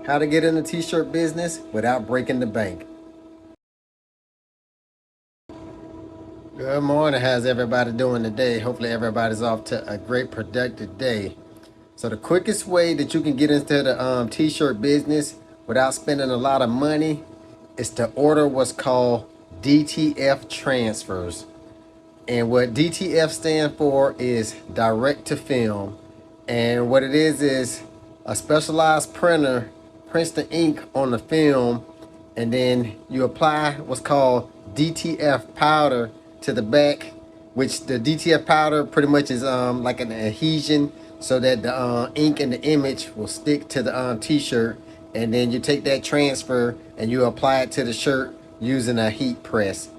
How to get in the t-shirt business without breaking the bank. Good morning. How's everybody doing today? Hopefully everybody's off to a great productive day. So the quickest way that you can get into the t-shirt business without spending a lot of money is to order what's called DTF transfers. And what DTF stands for is direct to film. And what it is a specialized printer prints the ink on the film, and then you apply what's called DTF powder to the back, which the DTF powder pretty much is like an adhesion so that the ink in the image will stick to the t-shirt. And then you take that transfer and you apply it to the shirt using a heat press.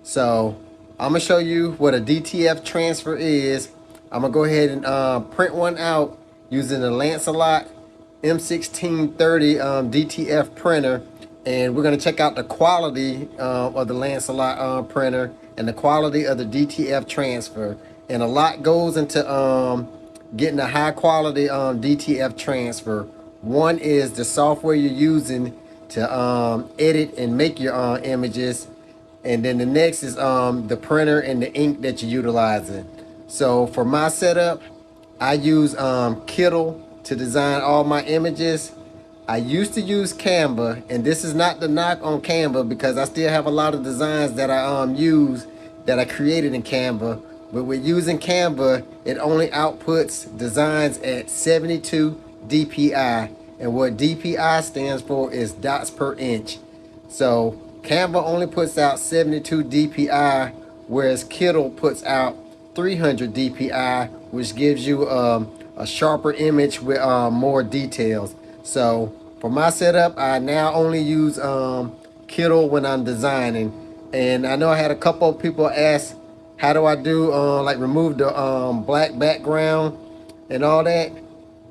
So I'm gonna show you what a DTF transfer is. I'm gonna go ahead and print one out using the Lancelot M1630 DTF printer, and we're gonna check out the quality of the Lancelot printer and the quality of the DTF transfer. And a lot goes into getting a high quality DTF transfer. One is the software you're using to edit and make your images, and then the next is the printer and the ink that you're utilizing. So for my setup, I use Kittle to design all my images. I used to use Canva, and this is not the knock on Canva because I still have a lot of designs that I use that I created in Canva. But with using Canva, it only outputs designs at 72 DPI, and what DPI stands for is dots per inch. So Canva only puts out 72 DPI, whereas Kittle puts out 300 DPI, which gives you a sharper image with more details. So for my setup, I now only use Kittle when I'm designing. And I know I had a couple of people ask, how do I do like remove the black background and all that?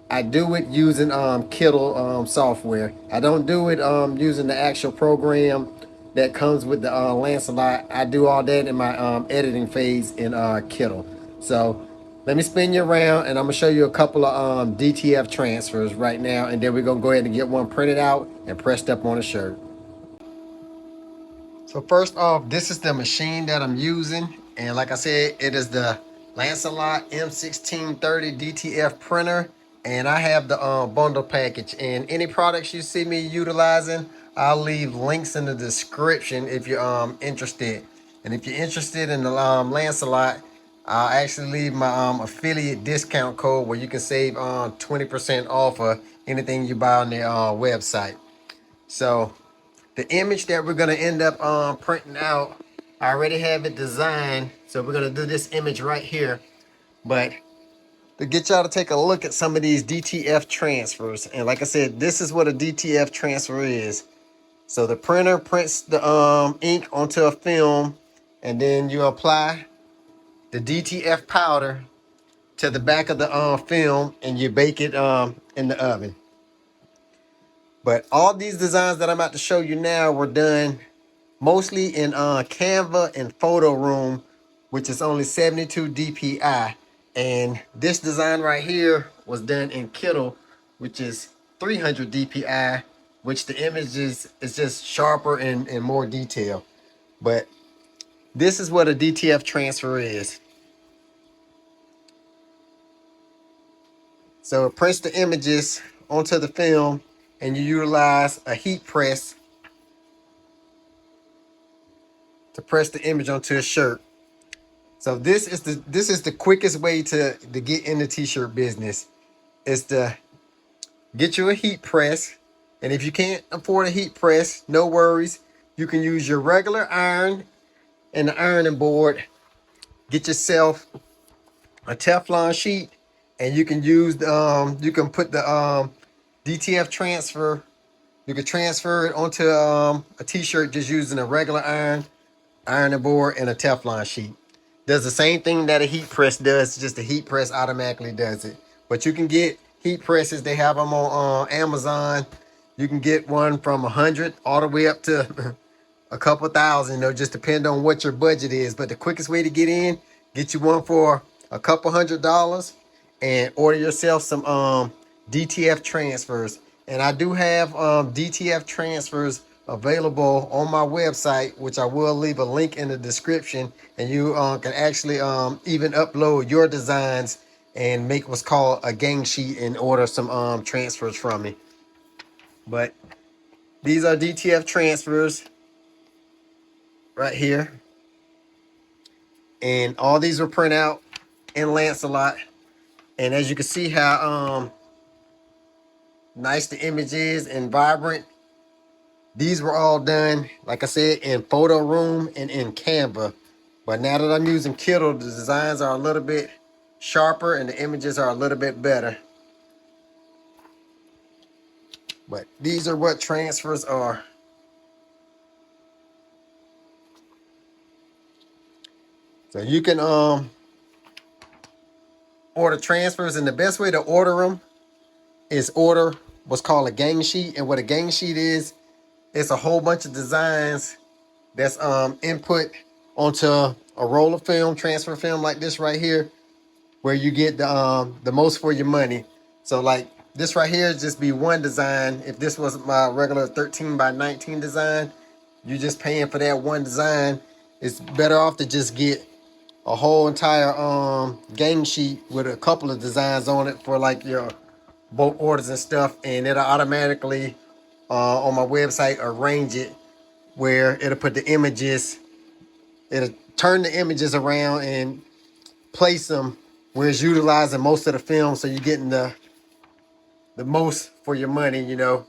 I do it using Kittle software. I don't do it using the actual program that comes with the Lancelot. I do all that in my editing phase in Kittle. So let me spin you around, and I'm gonna show you a couple of DTF transfers right now, and then we're gonna go ahead and get one printed out and pressed up on a shirt. So first off, this is the machine that I'm using, and like I said, it is the Lancelot M1630 DTF printer, and I have the bundle package. And any products you see me utilizing, I'll leave links in the description if you're interested. And if you're interested in the Lancelot, I'll actually leave my affiliate discount code where you can save 20% off of anything you buy on their website. So the image that we're going to end up printing out, I already have it designed. So we're going to do this image right here. But to get y'all to take a look at some of these DTF transfers. And like I said, this is what a DTF transfer is. So the printer prints the ink onto a film, and then you apply the DTF powder to the back of the film, and you bake it in the oven. But all these designs that I'm about to show you now were done mostly in Canva and Photo Room, which is only 72 DPI. And this design right here was done in Kittle, which is 300 DPI, which the image is just sharper and more detail. But this is what a DTF transfer is. So it prints the images onto the film, and you utilize a heat press to press the image onto a shirt. So this is the quickest way to get in the t-shirt business, is to get you a heat press. And if you can't afford a heat press, no worries. You can use your regular iron and the ironing board. Get yourself a Teflon sheet, and you can use you can put the DTF transfer. You can transfer it onto a t-shirt just using a regular ironing board and a Teflon sheet. Does the same thing that a heat press does, just the heat press automatically does it. But you can get heat presses. They have them on Amazon. You can get one from 100 all the way up to a couple thousand. Just depend on what your budget is. But the quickest way to get in, get you one for a couple $100 and order yourself some DTF transfers. And I do have DTF transfers available on my website, which I will leave a link in the description. And you can actually even upload your designs and make what's called a gang sheet and order some transfers from me. But these are DTF transfers right here. And all these were printed out in Lancelot. And as you can see how nice the image is and vibrant. These were all done, like I said, in Photo Room and in Canva. But now that I'm using Kindle, the designs are a little bit sharper and the images are a little bit better. But these are what transfers are. So you can order transfers, and the best way to order them is order what's called a gang sheet. And what a gang sheet is, it's a whole bunch of designs that's input onto a roll of film, transfer film like this right here, where you get the most for your money. So like this right here just be one design. If this was my regular 13 by 19 design, you just paying for that one design. It's better off to just get a whole entire gang sheet with a couple of designs on it for like your bulk orders and stuff, and it'll automatically on my website arrange it where it'll put the images, it'll turn the images around and place them where it's utilizing most of the film, so you're getting the most for your money. You know,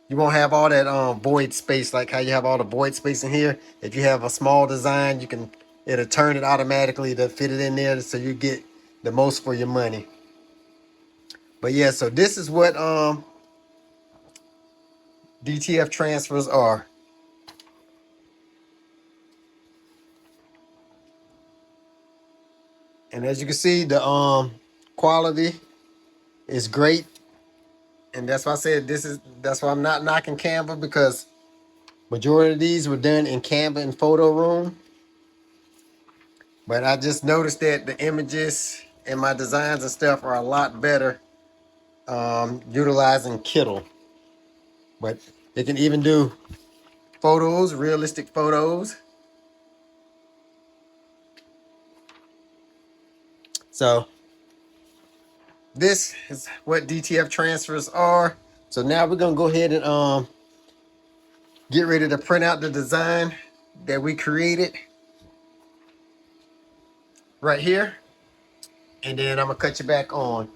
you won't have all that void space like how you have all the void space in here. If you have a small design, you can, it'll turn it automatically to fit it in there, so you get the most for your money. But yeah, so this is what DTF transfers are. And as you can see, the quality is great. And that's why I said that's why I'm not knocking Canva, because majority of these were done in Canva and Photo Room. But I just noticed that the images and my designs and stuff are a lot better utilizing Kindle. But it can even do photos, realistic photos. So this is what DTF transfers are. So now we're gonna go ahead and get ready to print out the design that we created right here. And then I'm gonna cut you back on.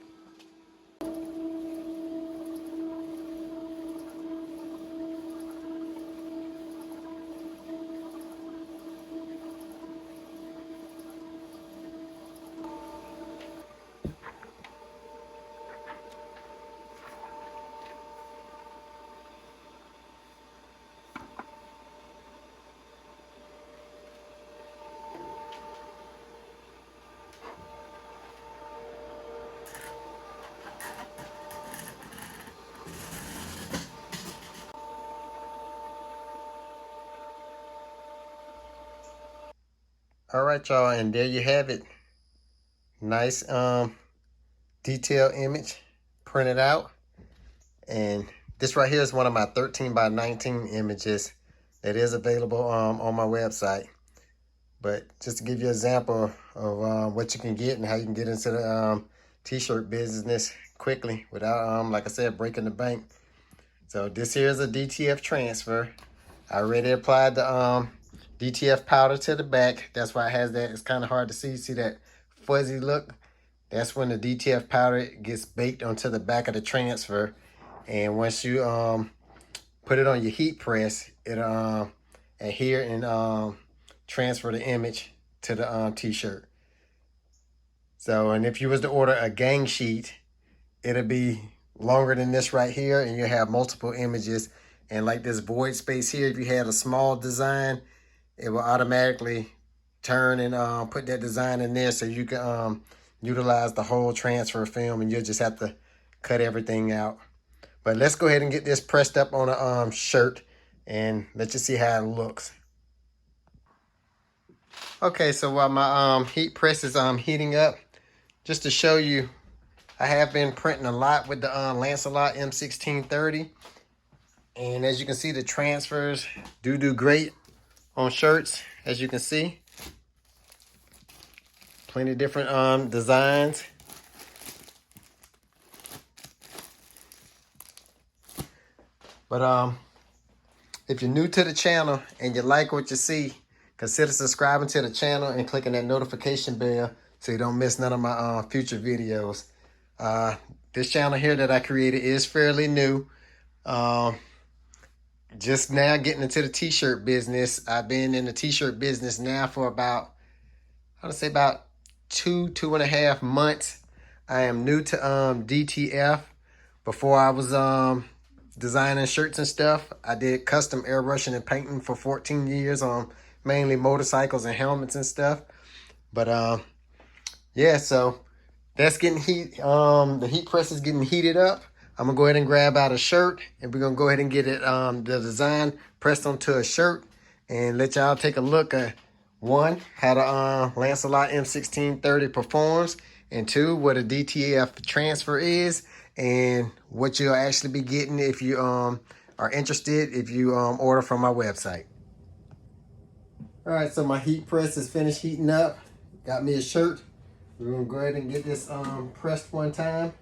All right, y'all, and there you have it. Nice detailed image printed out. And this right here is one of my 13 by 19 images that is available on my website. But just to give you an example of what you can get and how you can get into the t-shirt business quickly without, like I said, breaking the bank. So this here is a DTF transfer. I already applied the DTF powder to the back. That's why it has that. It's kind of hard to see. See that fuzzy look? That's when the DTF powder gets baked onto the back of the transfer. And once you put it on your heat press, it'll adhere and transfer the image to the t-shirt. So, and if you was to order a gang sheet, it'll be longer than this right here, and you have multiple images. And like this void space here, if you had a small design, it will automatically turn and put that design in there, so you can utilize the whole transfer film, and you'll just have to cut everything out. But let's go ahead and get this pressed up on a shirt and let you see how it looks. Okay, so while my heat press is heating up, just to show you I have been printing a lot with the Lancelot M1630. And as you can see, the transfers do great on shirts, as you can see. Plenty of different designs. But if you're new to the channel and you like what you see, consider subscribing to the channel and clicking that notification bell so you don't miss none of my future videos. This channel here that I created is fairly new. Just now getting into the t-shirt business. I've been in the t-shirt business now for about, I would say about 2.5 months. I am new to DTF. Before I was designing shirts and stuff, I did custom airbrushing and painting for 14 years on mainly motorcycles and helmets and stuff. But yeah, so that's getting heat. The heat press is getting heated up. I'm gonna go ahead and grab out a shirt, and we're gonna go ahead and get it the design pressed onto a shirt, and let y'all take a look at one, how the Lancelot M1630 performs, and two, what a DTF transfer is, and what you'll actually be getting if you are interested, if you order from my website. All right, so my heat press is finished heating up. Got me a shirt. We're gonna go ahead and get this pressed one time.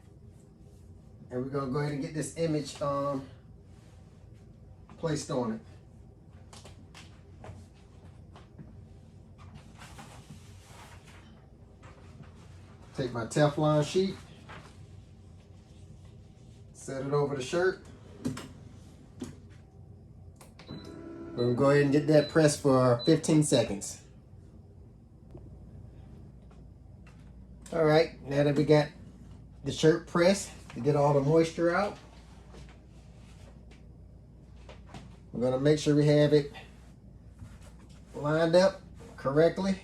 And we're gonna go ahead and get this image placed on it. Take my Teflon sheet, set it over the shirt. We're gonna go ahead and get that pressed for 15 seconds. All right, now that we got the shirt pressed to get all the moisture out, we're gonna make sure we have it lined up correctly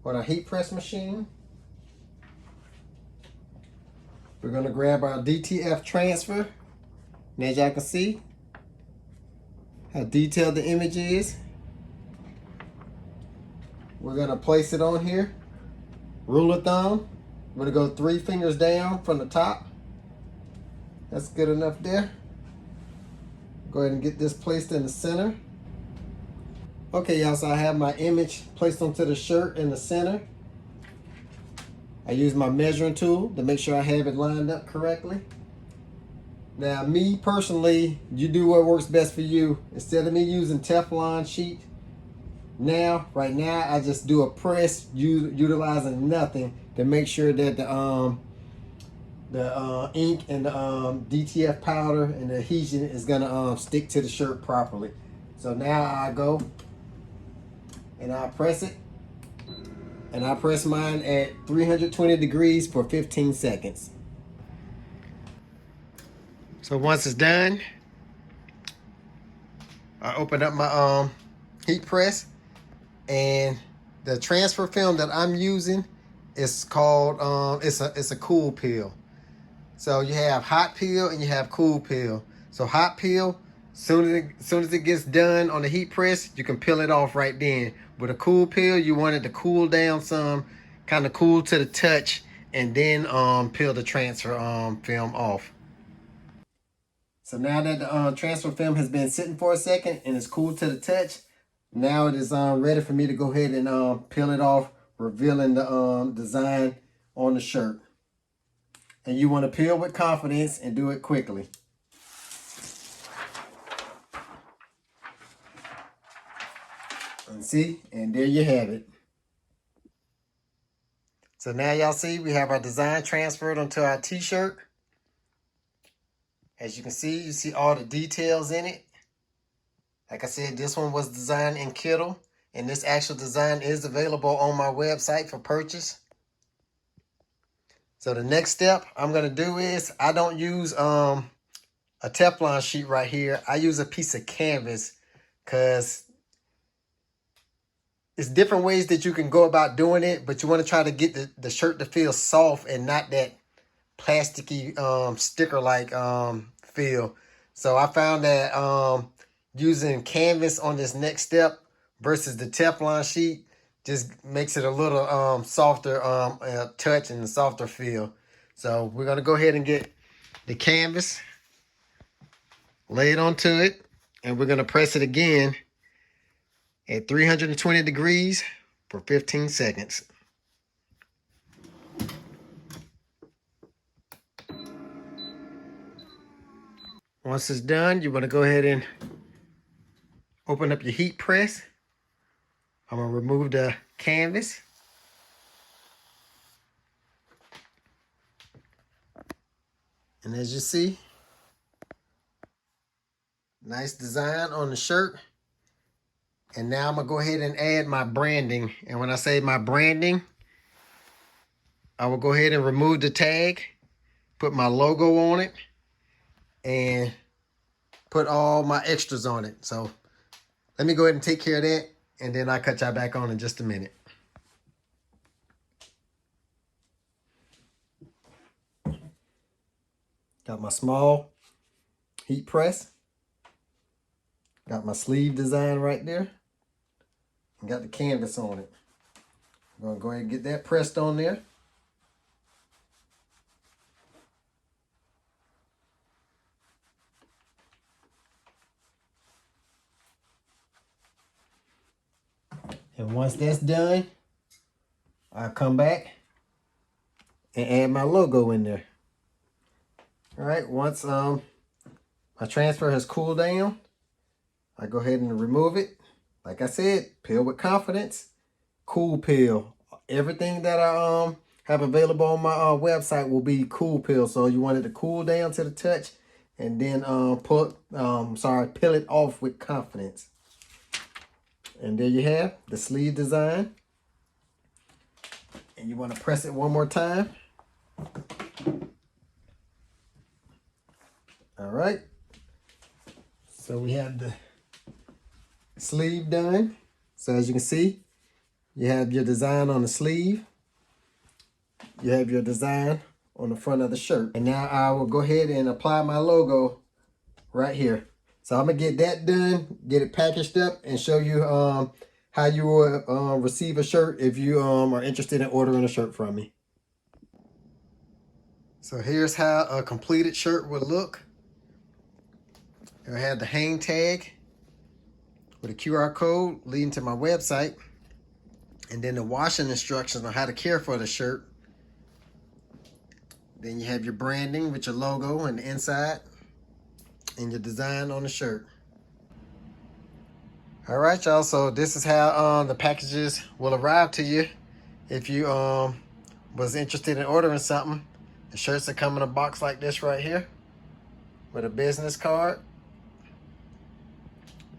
on our heat press machine. We're gonna grab our DTF transfer, and as y'all can see how detailed the image is, we're gonna place it on here. Rule of thumb, we're gonna go 3 fingers down from the top. That's good enough there. Go ahead and get this placed in the center. Okay, y'all, so I have my image placed onto the shirt in the center. I use my measuring tool to make sure I have it lined up correctly. Now, me personally, you do what works best for you. Instead of me using Teflon sheet, right now, I just do a press, utilizing nothing to make sure that the ink and the DTF powder and the adhesion is gonna stick to the shirt properly. So now I go and I press it, and I press mine at 320 degrees for 15 seconds. So once it's done, I open up my heat press, and the transfer film that I'm using is called it's a cool peel. So you have hot peel and you have cool peel. So hot peel, soon as it gets done on the heat press, you can peel it off right then. With a cool peel, you want it to cool down some, kind of cool to the touch, and then peel the transfer film off. So now that the transfer film has been sitting for a second and it's cool to the touch, now it is ready for me to go ahead and peel it off, revealing the design on the shirt. And you want to peel with confidence and do it quickly. And see, and there you have it. So now y'all see we have our design transferred onto our t-shirt. As you can see, you see all the details in it. Like I said, this one was designed in Kittle, and this actual design is available on my website for purchase. So the next step I'm gonna do is, I don't use a Teflon sheet right here. I use a piece of canvas, because it's different ways that you can go about doing it, but you want to try to get the shirt to feel soft and not that plasticky sticker-like feel. So I found that using canvas on this next step versus the Teflon sheet just makes it a little softer touch and a softer feel. So we're gonna go ahead and get the canvas, lay it onto it, and we're gonna press it again at 320 degrees for 15 seconds. Once it's done, you want to go ahead and open up your heat press. I'm going to remove the canvas. And as you see, nice design on the shirt. And now I'm going to go ahead and add my branding. And when I say my branding, I will go ahead and remove the tag, put my logo on it, and put all my extras on it. So let me go ahead and take care of that, and then I'll cut y'all back on in just a minute. Got my small heat press. Got my sleeve design right there. And got the canvas on it. I'm going to go ahead and get that pressed on there. And once that's done, I'll come back and add my logo in there. All right, once my transfer has cooled down, I go ahead and remove it. Like I said, peel with confidence, cool peel. Everything that I have available on my website will be cool peel. So you want it to cool down to the touch, and then peel it off with confidence. And there you have the sleeve design. And you want to press it one more time. All right. So we have the sleeve done. So as you can see, you have your design on the sleeve. You have your design on the front of the shirt. And now I will go ahead and apply my logo right here. So I'm going to get that done, get it packaged up, and show you how you will receive a shirt if you are interested in ordering a shirt from me. So here's how a completed shirt would look. I have the hang tag with a QR code leading to my website, and then the washing instructions on how to care for the shirt. Then you have your branding with your logo on the inside and your design on the shirt. All right, y'all, so this is how the packages will arrive to you if you was interested in ordering something. The shirts that come in a box like this right here with a business card,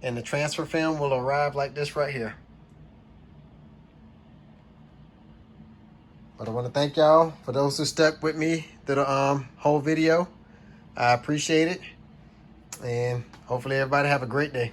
and the transfer film will arrive like this right here. But I want to thank y'all for those who stuck with me through the whole video. I appreciate it, and hopefully everybody have a great day.